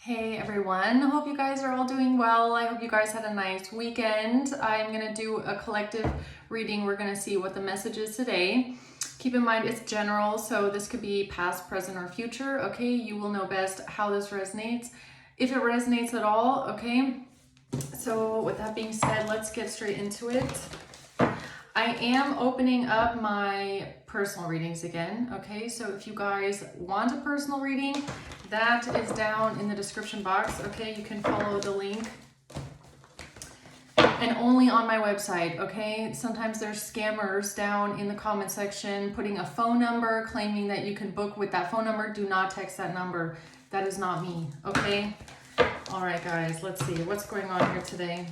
Hey everyone, hope you guys are all doing well. I hope you guys had a nice weekend. I'm gonna do a collective reading. We're gonna see what the message is today. Keep in mind it's general, so this could be past, present, or future, okay? You will know best how this resonates, if it resonates at all, okay? So with that being said, let's get straight into it. I am opening up my personal readings again, okay? So if you guys want a personal reading, that is down in the description box, okay? You can follow the link. And only on my website, okay? Sometimes there's scammers down in the comment section putting a phone number, claiming that you can book with that phone number. Do not text that number. That is not me, okay? All right, guys, let's see. What's going on here today?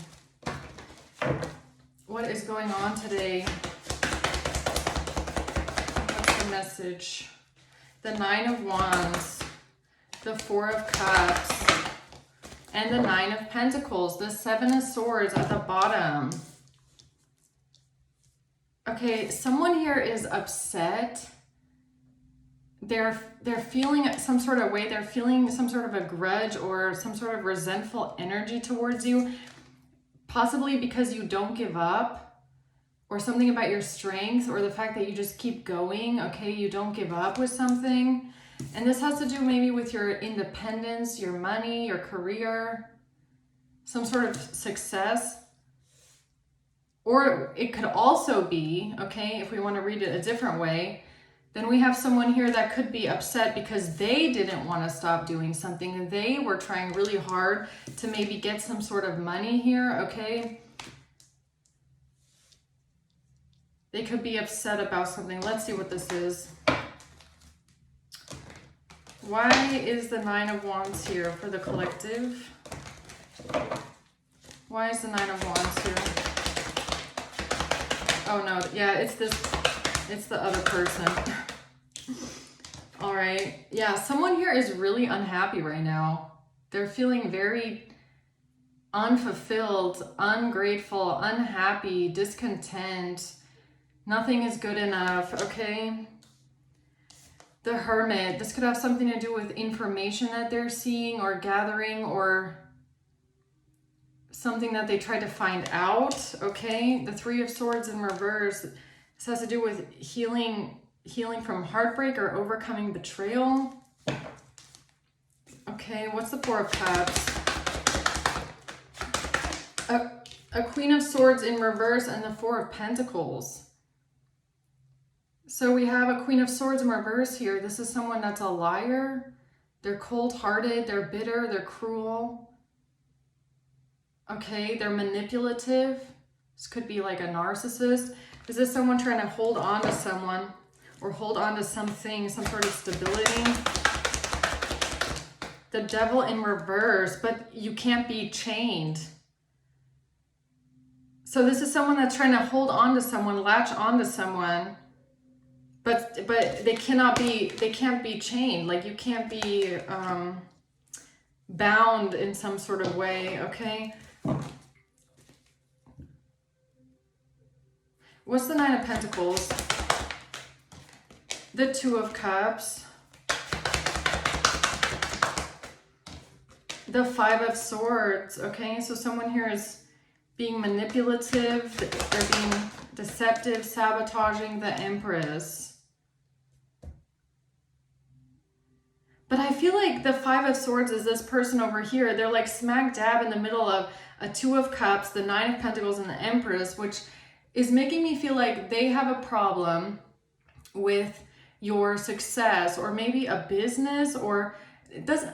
What is going on today? What's the message? The Nine of Wands, the Four of Cups, and the Nine of Pentacles, the Seven of Swords at the bottom. Okay, someone here is upset. They're feeling some sort of way. They're feeling some sort of a grudge or some sort of resentful energy towards you. Possibly because you don't give up, or something about your strength, or the fact that you just keep going, okay? You don't give up with something. And this has to do maybe with your independence, your money, your career, some sort of success. Or it could also be, okay, if we want to read it a different way, then we have someone here that could be upset because they didn't want to stop doing something. They were trying really hard to maybe get some sort of money here, okay? They could be upset about something. Let's see what this is. Why is the Nine of Wands here for the collective? Why is the Nine of Wands here? Oh no, yeah, it's the other person. All right, yeah, someone here is really unhappy right now. They're feeling very unfulfilled, ungrateful, unhappy, discontent. Nothing is good enough, okay? The Hermit, this could have something to do with information that they're seeing or gathering, or something that they tried to find out, okay? The Three of Swords in reverse, this has to do with healing from heartbreak or overcoming betrayal. Okay, what's the Four of Cups? A Queen of Swords in reverse and the Four of Pentacles. So we have a Queen of Swords in reverse here. This is someone that's a liar. They're cold-hearted, they're bitter, they're cruel. Okay, they're manipulative. This could be like a narcissist. Is this someone trying to hold on to someone or hold on to something, some sort of stability? The Devil in reverse, but you can't be chained. So this is someone that's trying to hold on to someone, latch on to someone, but they can't be chained. Like you can't be bound in some sort of way, okay? What's the Nine of Pentacles? The Two of Cups. The Five of Swords, okay? So someone here is being manipulative, they're being deceptive, sabotaging the Empress. But I feel like the Five of Swords is this person over here. They're like smack dab in the middle of a Two of Cups, the Nine of Pentacles, and the Empress, which is making me feel like they have a problem with your success, or maybe a business, or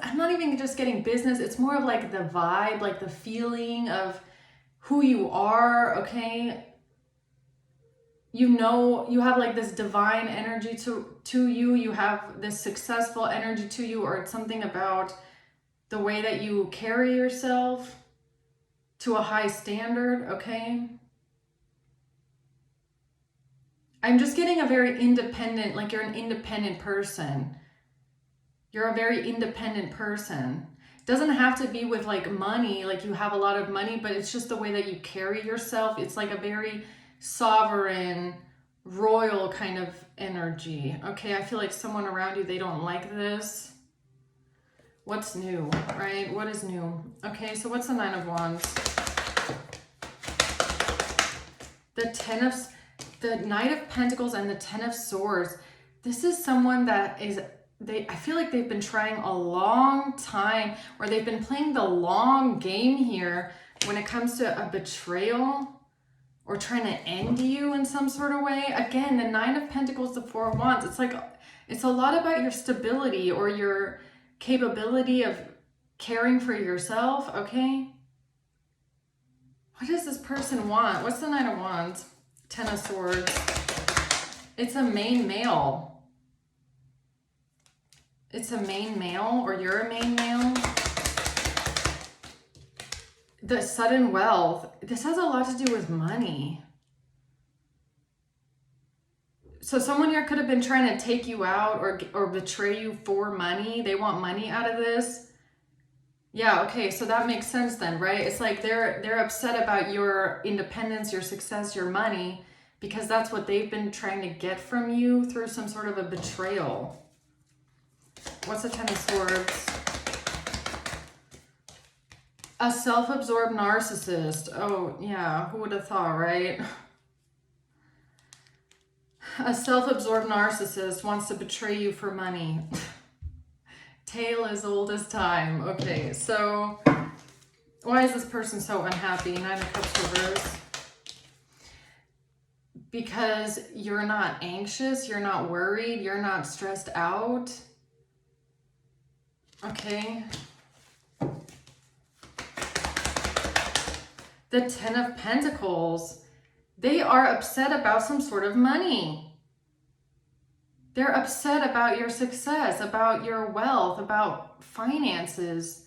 I'm not even just getting business. It's more of like the vibe, like the feeling of who you are, okay? You know, you have like this divine energy to you. You have this successful energy to you, or it's something about the way that you carry yourself to a high standard, okay? I'm just getting a very independent, like you're an independent person. You're a very independent person. It doesn't have to be with like money, like you have a lot of money, but it's just the way that you carry yourself. It's like a very sovereign, royal kind of energy. Okay, I feel like someone around you, they don't like this. What's new, right? What is new? Okay, so what's the Nine of Wands? The Knight of Pentacles and the Ten of Swords. This is someone that is, I feel like they've been trying a long time, or they've been playing the long game here when it comes to a betrayal or trying to end you in some sort of way. Again, the Nine of Pentacles, the Four of Wands. It's like, it's a lot about your stability or your capability of caring for yourself, okay? What does this person want? What's the Nine of Wands? Ten of Swords. It's a main male. It's a main male, or you're a main male. The sudden wealth. This has a lot to do with money. So someone here could have been trying to take you out or betray you for money. They want money out of this. Yeah, okay, so that makes sense then, right? It's like they're upset about your independence, your success, your money, because that's what they've been trying to get from you through some sort of a betrayal. What's the Ten of Swords? A self-absorbed narcissist. Oh, yeah, who would have thought, right? A self-absorbed narcissist wants to betray you for money. Tale as old as time. Okay, so why is this person so unhappy? Nine of Cups reverse. Because you're not anxious, you're not worried, you're not stressed out. Okay. The Ten of Pentacles. They are upset about some sort of money. They're upset about your success, about your wealth, about finances,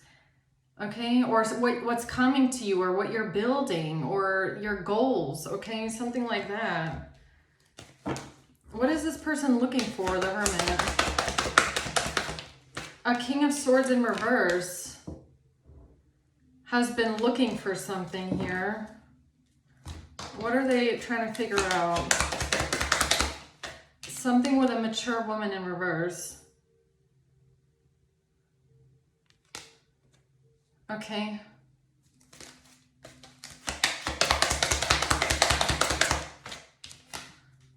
okay? Or what's coming to you, or what you're building, or your goals, okay? Something like that. What is this person looking for, the Hermit? A King of Swords in reverse has been looking for something here. What are they trying to figure out? Something with a mature woman in reverse. Okay.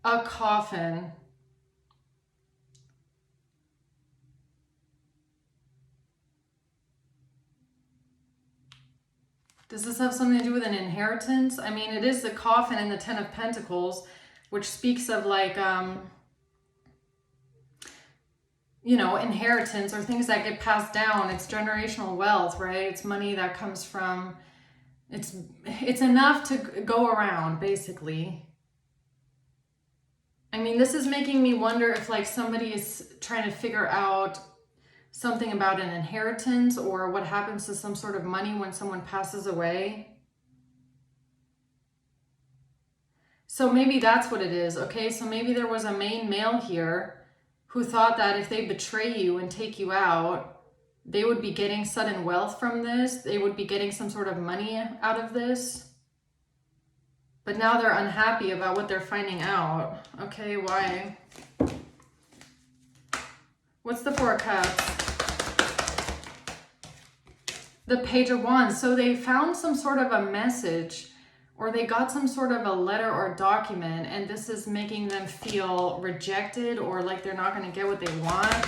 A coffin. Does this have something to do with an inheritance? I mean, it is the coffin and the Ten of Pentacles, which speaks of like, you know, inheritance or things that get passed down. It's generational wealth, right? It's money that comes from, it's enough to go around, basically. I mean, this is making me wonder if like somebody is trying to figure out something about an inheritance or what happens to some sort of money when someone passes away. So maybe that's what it is, okay? So maybe there was a main male here who thought that if they betray you and take you out, they would be getting sudden wealth from this. They would be getting some sort of money out of this. But now they're unhappy about what they're finding out. Okay, why? What's the Four of Cups? The Page of Wands. So they found some sort of a message, or they got some sort of a letter or document, and this is making them feel rejected or like they're not going to get what they want.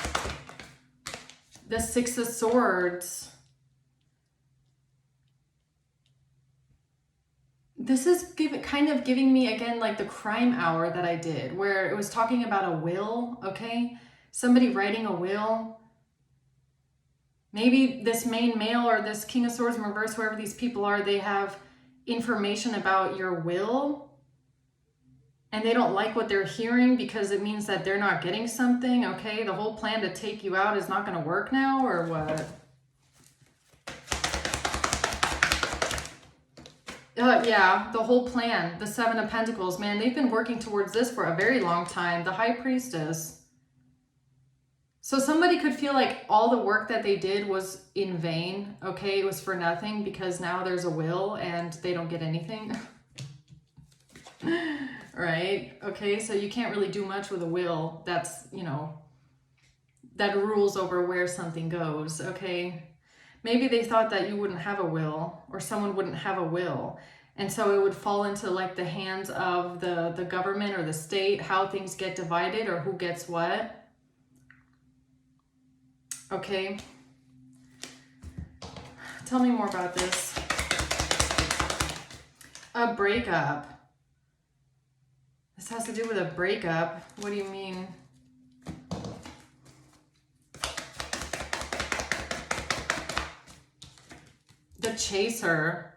The Six of Swords. This is kind of giving me, again, like the crime hour that I did, where it was talking about a will, okay? Somebody writing a will. Maybe this main male or this King of Swords in reverse, whoever these people are, they have information about your will and they don't like what they're hearing because it means that they're not getting something. Okay, the whole plan to take you out is not going to work now, or what? Yeah, the whole plan, the Seven of Pentacles, man, they've been working towards this for a very long time. The High Priestess. So somebody could feel like all the work that they did was in vain, okay? It was for nothing because now there's a will and they don't get anything. Right? Okay, so you can't really do much with a will that's, you know, that rules over where something goes, okay? Maybe they thought that you wouldn't have a will, or someone wouldn't have a will. And so it would fall into like the hands of the government or the state, how things get divided or who gets what. Okay. Tell me more about this. A breakup. This has to do with a breakup. What do you mean? The chaser.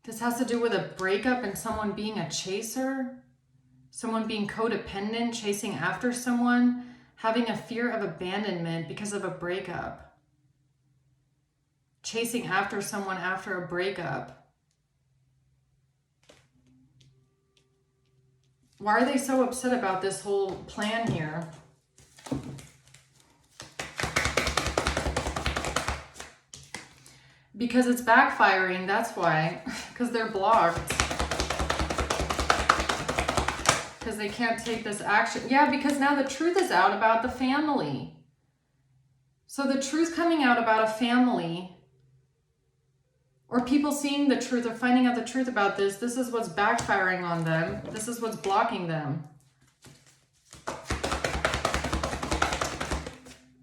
This has to do with a breakup and someone being a chaser. Someone being codependent, chasing after someone, having a fear of abandonment because of a breakup. Chasing after someone after a breakup. Why are they so upset about this whole plan here? Because it's backfiring, that's why. Because they're blocked. Because they can't take this action. Yeah, because now the truth is out about the family. So the truth coming out about a family, or people seeing the truth or finding out the truth about this is what's backfiring on them. This is what's blocking them.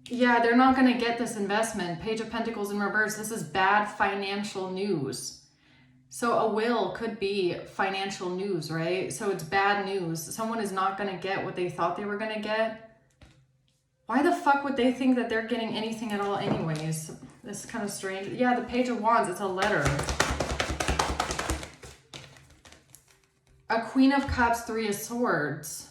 Yeah, they're not going to get this investment. Page of Pentacles in reverse. This is bad financial news. So a will could be financial news, right? So it's bad news. Someone is not going to get what they thought they were going to get. Why the fuck would they think that they're getting anything at all anyways? This is kind of strange. Yeah, the Page of Wands, it's a letter. A Queen of Cups, Three of Swords.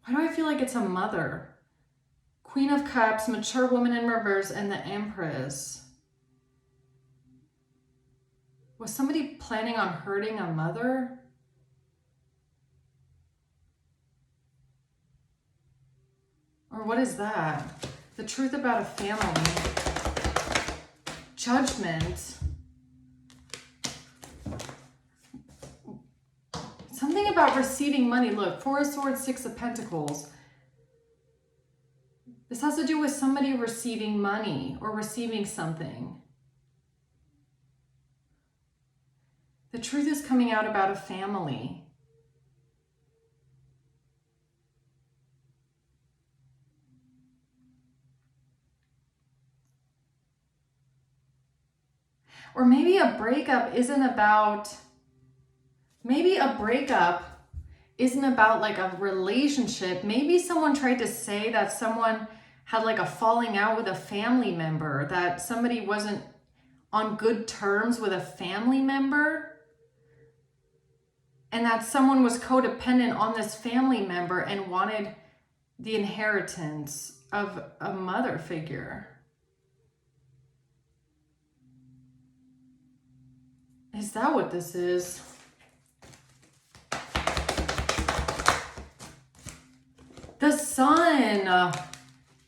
Why do I feel like it's a mother? Queen of Cups, mature woman in reverse, and the Empress. Was somebody planning on hurting a mother? Or what is that? The truth about a family. Judgment. Something about receiving money. Look, Four of Swords, Six of Pentacles. This has to do with somebody receiving money or receiving something. The truth is coming out about a family. Or maybe a breakup isn't about... Maybe a breakup isn't about like a relationship. Maybe someone tried to say that someone had like a falling out with a family member, that somebody wasn't on good terms with a family member, and that someone was codependent on this family member and wanted the inheritance of a mother figure. Is that what this is? The Sun,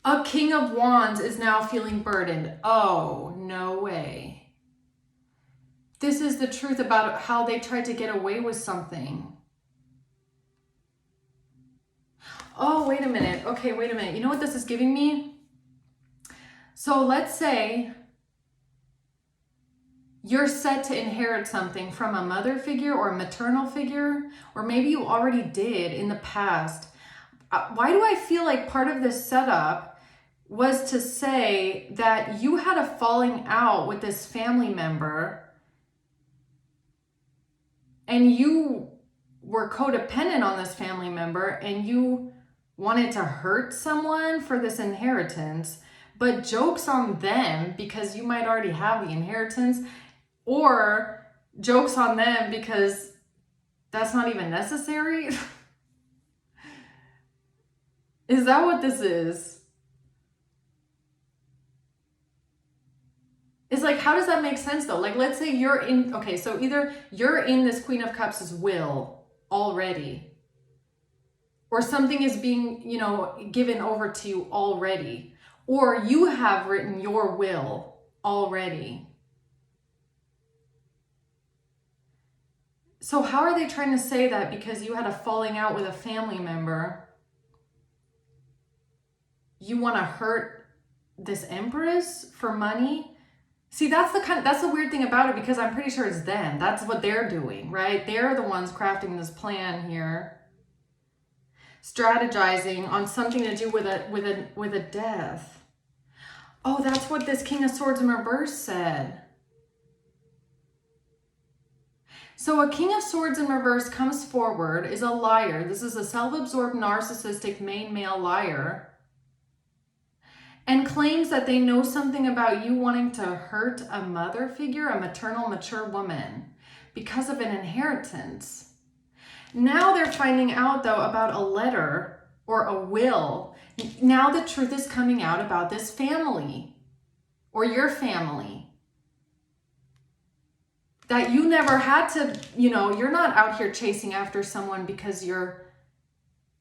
a King of Wands, is now feeling burdened. Oh, no way. This is the truth about how they tried to get away with something. Oh, wait a minute. Okay, wait a minute. You know what this is giving me? So let's say you're set to inherit something from a mother figure or a maternal figure, or maybe you already did in the past. Why do I feel like part of this setup was to say that you had a falling out with this family member and you were codependent on this family member and you wanted to hurt someone for this inheritance, but joke's on them because you might already have the inheritance, or joke's on them because that's not even necessary? Is that what this is? It's like, how does that make sense though? Like, let's say you're in, okay, so either you're in this Queen of Cups' will already, or something is being, you know, given over to you already, or you have written your will already. So how are they trying to say that because you had a falling out with a family member, you want to hurt this empress for money? See, that's the weird thing about it, because I'm pretty sure it's them. That's what they're doing, right? They're the ones crafting this plan here. Strategizing on something to do with a death. Oh, that's what this King of Swords in reverse said. So a King of Swords in reverse comes forward, is a liar. This is a self-absorbed, narcissistic, main male liar, and claims that they know something about you wanting to hurt a mother figure, a maternal, mature woman, because of an inheritance. Now they're finding out, though, about a letter or a will. Now the truth is coming out about this family or your family. That you never had to, you're not out here chasing after someone because you're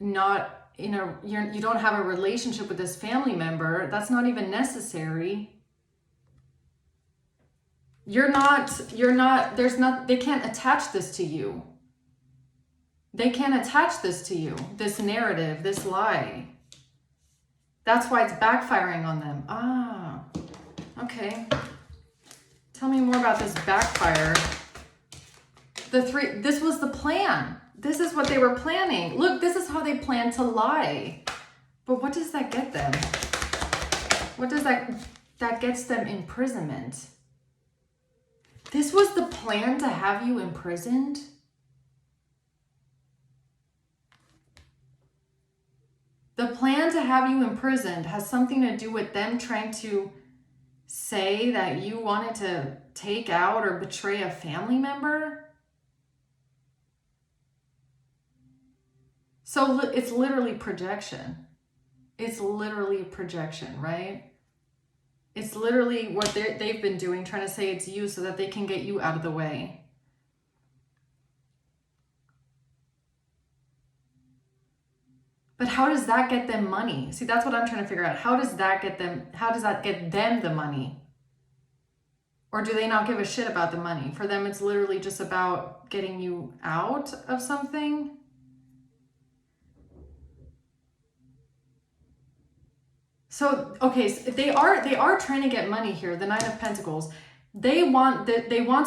not you don't have a relationship with this family member. That's not even necessary. They can't attach this to you. They can't attach this to you, this narrative, this lie. That's why it's backfiring on them. Ah, okay. Tell me more about this backfire. This was the plan. This is what they were planning. Look, this is how they plan to lie. But what does that get them? What does that gets them imprisonment? This was the plan to have you imprisoned? The plan to have you imprisoned has something to do with them trying to say that you wanted to take out or betray a family member? So it's literally projection. It's literally projection, right? It's literally what they've been doing, trying to say it's you so that they can get you out of the way. But how does that get them money? See, that's what I'm trying to figure out. How does that get them the money? Or do they not give a shit about the money? For them, it's literally just about getting you out of something. So, okay, so they are trying to get money here. The Nine of Pentacles. They want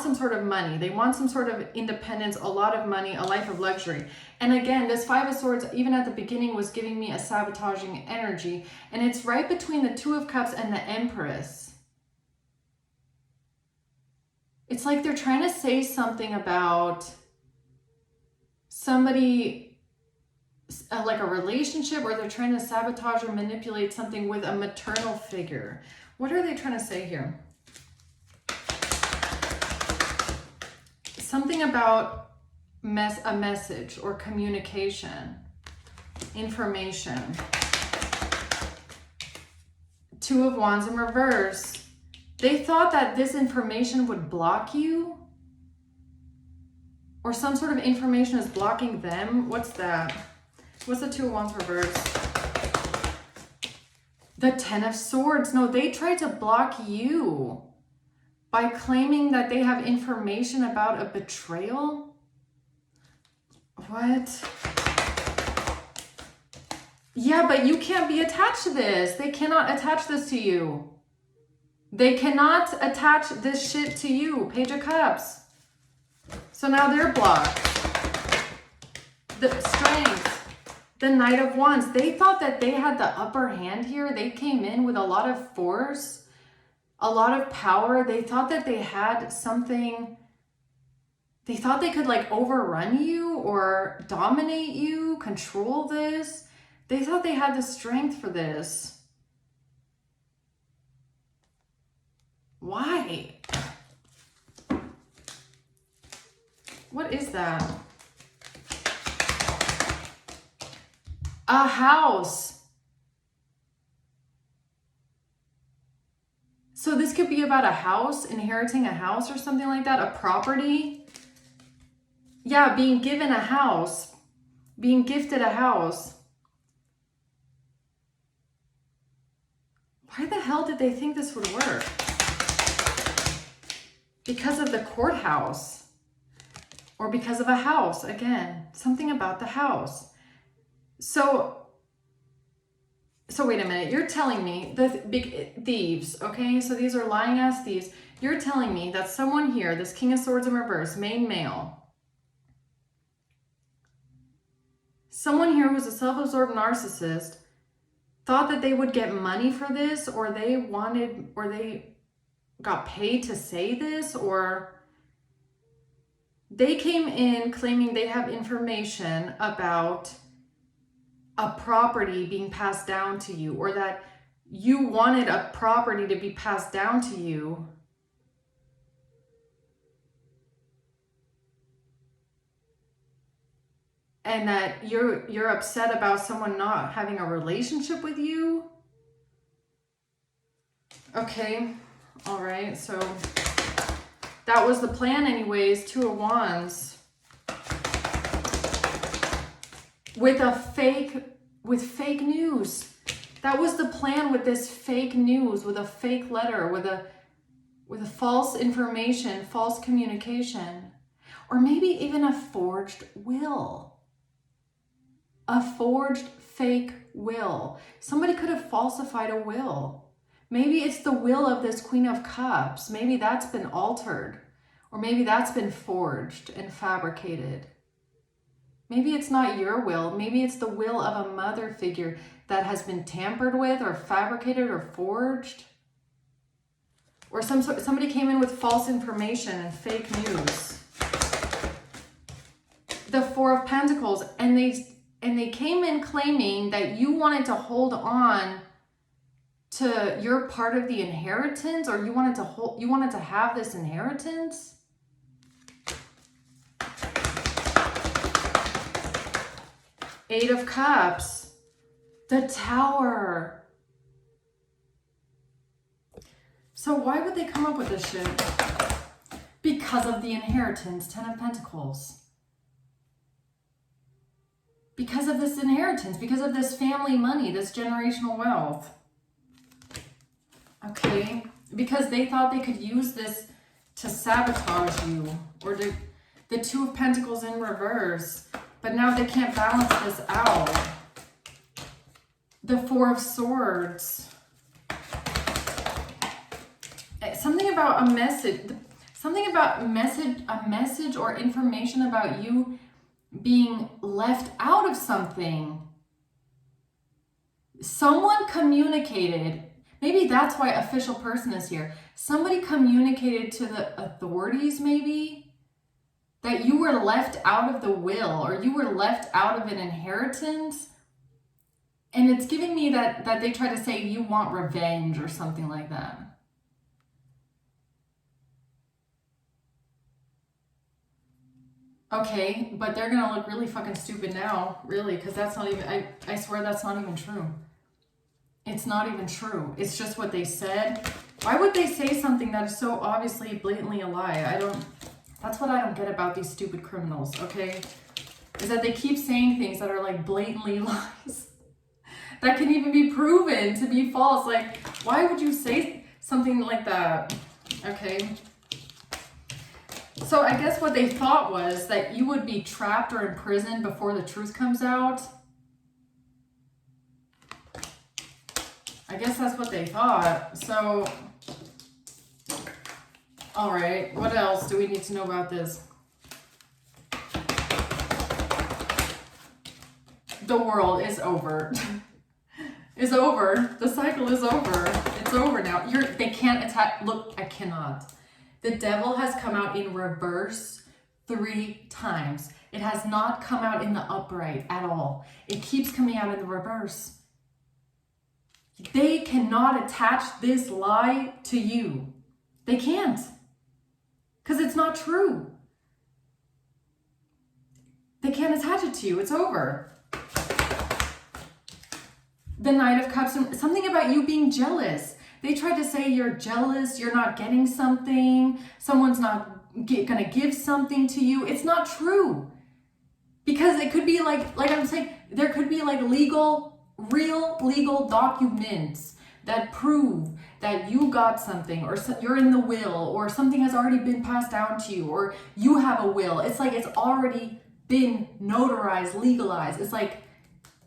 some sort of money. They want some sort of independence, a lot of money, a life of luxury. And again, this Five of Swords, even at the beginning, was giving me a sabotaging energy. And it's right between the Two of Cups and the Empress. It's like they're trying to say something about somebody, like a relationship, or they're trying to sabotage or manipulate something with a maternal figure. What are they trying to say here? Something about a message or communication, information. Two of Wands in reverse. They thought that this information would block you, or some sort of information is blocking them. What's that? What's the Two of Wands reverse? The Ten of Swords. No, they tried to block you by claiming that they have information about a betrayal. What? Yeah, but you can't be attached to this. They cannot attach this to you. They cannot attach this shit to you. Page of Cups. So now they're blocked. The Strength. The Knight of Wands. They thought that they had the upper hand here. They came in with a lot of force, a lot of power. They thought that they had something. They thought they could like overrun you or dominate you, control this. They thought they had the strength for this. Why? What is that? A house. So this could be about a house, inheriting a house or something like that, a property. Yeah, being given a house, being gifted a house. Why the hell did they think this would work? Because of the courthouse. or because of a house. Again, something about the house. So wait a minute. You're telling me the big thieves, okay? So these are lying ass thieves. You're telling me that someone here, this King of Swords in reverse, main male, someone here who's a self-absorbed narcissist, thought that they would get money for this, or they got paid to say this, or they came in claiming they have information about a property being passed down to you, or that you wanted a property to be passed down to you. And that you're upset about someone not having a relationship with you. Okay, all right, so that was the plan anyways. Two of Wands. With fake news. That was the plan, with this fake news, with a fake letter, with a false information, false communication, or maybe even a forged will. A forged fake will. Somebody could have falsified a will. Maybe it's the will of this Queen of Cups. Maybe that's been altered, or maybe that's been forged and fabricated. Maybe it's not your will. Maybe it's the will of a mother figure that has been tampered with or fabricated or forged. Or somebody came in with false information and fake news. The Four of Pentacles, and they came in claiming that you wanted to hold on to your part of the inheritance, or you wanted to have this inheritance. Eight of Cups, the Tower. So why would they come up with this shit? Because of the inheritance. Ten of Pentacles. Because of this inheritance, because of this family money, this generational wealth. Okay, because they thought they could use this to sabotage you, or the Two of Pentacles in reverse, but now they can't balance this out. The Four of Swords. Something about a message, a message or information about you being left out of something. Someone communicated, maybe that's why official person is here. Somebody communicated to the authorities maybe that you were left out of the will, or you were left out of an inheritance. And it's giving me that they try to say you want revenge or something like that. Okay, but they're gonna look really fucking stupid now, really, because that's not even, I swear that's not even true. It's not even true. It's just what they said. Why would they say something that is so obviously blatantly a lie? That's what I don't get about these stupid criminals, okay? Is that they keep saying things that are like blatantly lies. That can even be proven to be false. Like, why would you say something like that? Okay. So I guess what they thought was that you would be trapped or imprisoned before the truth comes out. I guess that's what they thought. So, all right, what else do we need to know about this? The world is over. It's over. The cycle is over. It's over now. They can't attack. Look, I cannot. The devil has come out in reverse 3 times. It has not come out in the upright at all. It keeps coming out in the reverse. They cannot attach this lie to you. They can't. Because it's not true. They can't attach it to you. It's over. The Knight of Cups, something about you being jealous. They tried to say you're jealous, you're not getting something, someone's not going to give something to you. It's not true. Because it could be like I'm saying, there could be like real legal documents that prove that you got something, or you're in the will, or something has already been passed down to you, or you have a will. It's like it's already been notarized, legalized. It's like,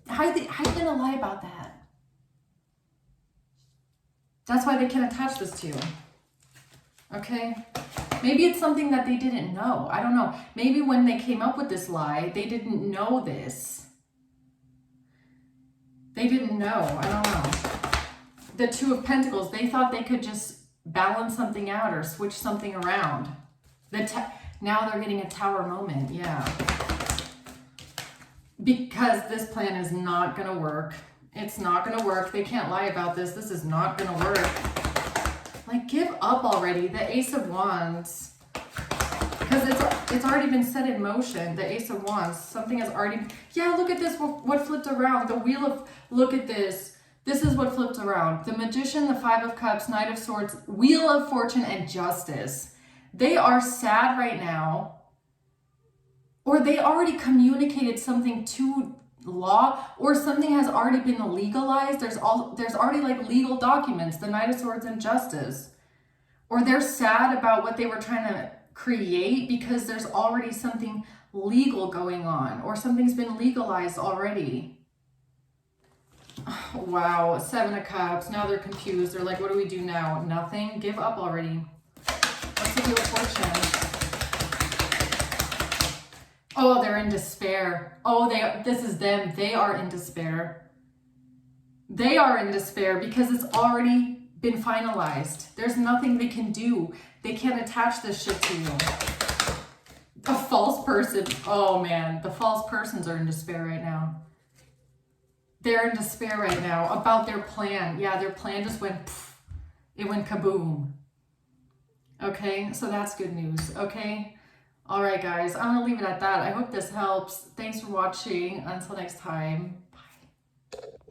how you gonna lie about that? That's why they can attach this to you. Okay? Maybe it's something that they didn't know. I don't know. Maybe when they came up with this lie, they didn't know this. They didn't know. I don't know. The Two of Pentacles, they thought they could just balance something out or switch something around. Now they're getting a Tower moment. Yeah. Because this plan is not going to work. It's not going to work. They can't lie about this. This is not going to work. Like, give up already. The Ace of Wands. Because it's already been set in motion. The Ace of Wands. Something has already... Yeah, look at this. What flipped around. The Wheel of... Look at this. This is what flipped around. The Magician, the Five of Cups, Knight of Swords, Wheel of Fortune, and Justice. They are sad right now. Or they already communicated something to law, or something has already been legalized. There's already like legal documents, the Knight of Swords and Justice. Or they're sad about what they were trying to create because there's already something legal going on, or something's been legalized already. Oh, wow, Seven of Cups. Now they're confused. They're like, what do we do now? Nothing? Give up already. What's the Wheel of Fortune? Oh, they're in despair. Oh, this is them. They are in despair. They are in despair because it's already been finalized. There's nothing they can do. They can't attach this shit to you. A false person. Oh, man. The false persons are in despair right now. They're in despair right now about their plan. Yeah, their plan just went, pff, it went kaboom. Okay, so that's good news. Okay. All right, guys, I'm going to leave it at that. I hope this helps. Thanks for watching. Until next time.